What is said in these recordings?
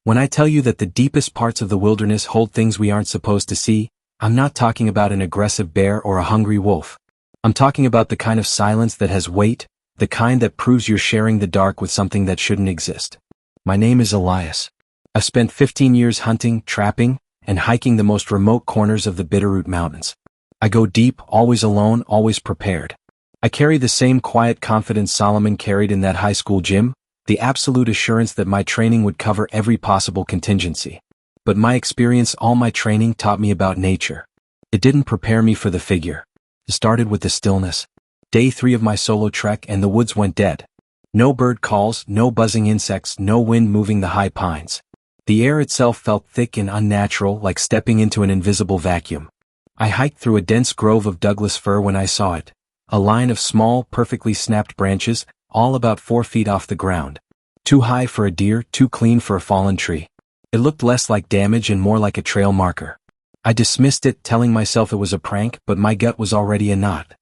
When I tell you that the deepest parts of the wilderness hold things we aren't supposed to see, I'm not talking about an aggressive bear or a hungry wolf. I'm talking about the kind of silence that has weight, the kind that proves you're sharing the dark with something that shouldn't exist. My name is Elias. I've spent 15 years hunting, trapping, and hiking the most remote corners of the Bitterroot Mountains. I go deep, always alone, always prepared. I carry the same quiet confidence Solomon carried in that high school gym, the absolute assurance that my training would cover every possible contingency. But my experience, all my training, taught me about nature. It didn't prepare me for the figure. It started with the stillness. Day 3 of my solo trek and the woods went dead. No bird calls, no buzzing insects, no wind moving the high pines. The air itself felt thick and unnatural, like stepping into an invisible vacuum. I hiked through a dense grove of Douglas fir when I saw it. A line of small, perfectly snapped branches, all about 4 feet off the ground. Too high for a deer, too clean for a fallen tree. It looked less like damage and more like a trail marker. I dismissed it, telling myself it was a prank, but my gut was already a knot.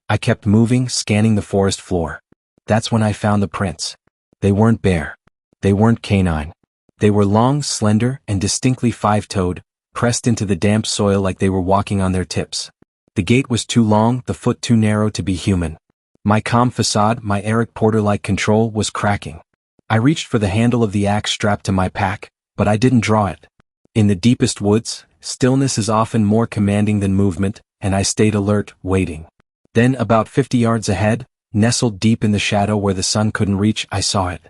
I kept moving, scanning the forest floor. That's when I found the prints. They weren't bear. They weren't canine. They were long, slender, and distinctly 5-toed, pressed into the damp soil like they were walking on their tips. The gait was too long, the foot too narrow to be human. My calm facade, my Eric Porter-like control, was cracking. I reached for the handle of the axe strapped to my pack, but I didn't draw it. In the deepest woods, stillness is often more commanding than movement, and I stayed alert, waiting. Then, about 50 yards ahead, nestled deep in the shadow where the sun couldn't reach, I saw it.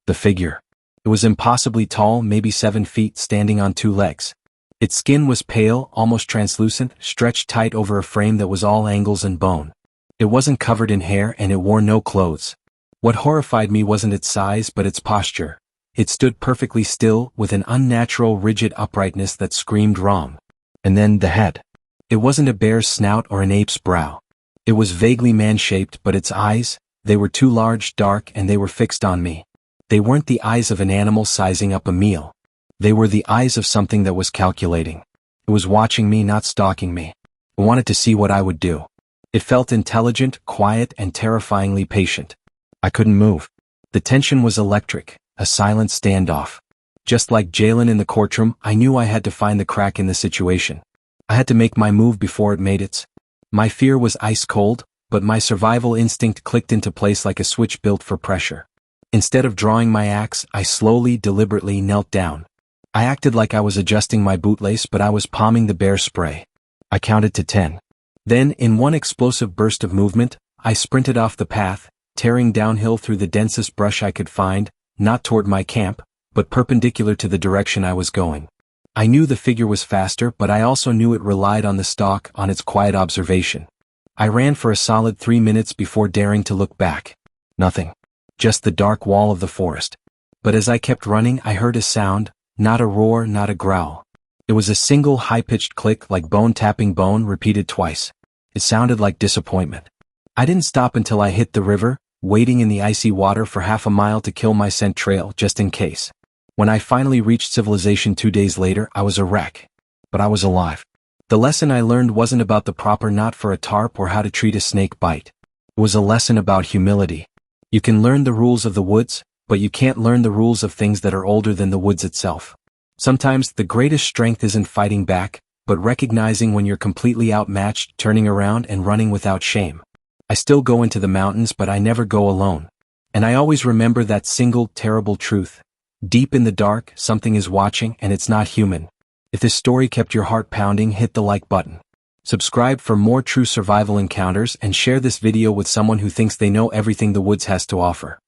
The figure. It was impossibly tall, maybe 7 feet, standing on 2 legs. Its skin was pale, almost translucent, stretched tight over a frame that was all angles and bone. It wasn't covered in hair and it wore no clothes. What horrified me wasn't its size but its posture. It stood perfectly still, with an unnatural rigid uprightness that screamed wrong. And then the head. It wasn't a bear's snout or an ape's brow. It was vaguely man-shaped, but its eyes, they were too large, dark, and they were fixed on me. They weren't the eyes of an animal sizing up a meal. They were the eyes of something that was calculating. It was watching me, not stalking me. It wanted to see what I would do. It felt intelligent, quiet, and terrifyingly patient. I couldn't move. The tension was electric, a silent standoff. Just like Jalen in the courtroom, I knew I had to find the crack in the situation. I had to make my move before it made its. My fear was ice cold, but my survival instinct clicked into place like a switch built for pressure. Instead of drawing my axe, I slowly, deliberately knelt down. I acted like I was adjusting my bootlace, but I was palming the bear spray. I counted to 10. Then, in one explosive burst of movement, I sprinted off the path, tearing downhill through the densest brush I could find, not toward my camp, but perpendicular to the direction I was going. I knew the figure was faster, but I also knew it relied on the stalk, on its quiet observation. I ran for a solid 3 minutes before daring to look back. Nothing. Just the dark wall of the forest. But as I kept running, I heard a sound, not a roar, not a growl. It was a single high-pitched click, like bone tapping bone, repeated twice. It sounded like disappointment. I didn't stop until I hit the river, wading in the icy water for half a mile to kill my scent trail, just in case. When I finally reached civilization 2 days later, I was a wreck. But I was alive. The lesson I learned wasn't about the proper knot for a tarp or how to treat a snake bite. It was a lesson about humility. You can learn the rules of the woods, but you can't learn the rules of things that are older than the woods itself. Sometimes the greatest strength isn't fighting back, but recognizing when you're completely outmatched, turning around and running without shame. I still go into the mountains, but I never go alone. And I always remember that single, terrible truth. Deep in the dark, something is watching, and it's not human. If this story kept your heart pounding, hit the like button. Subscribe for more true survival encounters and share this video with someone who thinks they know everything the woods has to offer.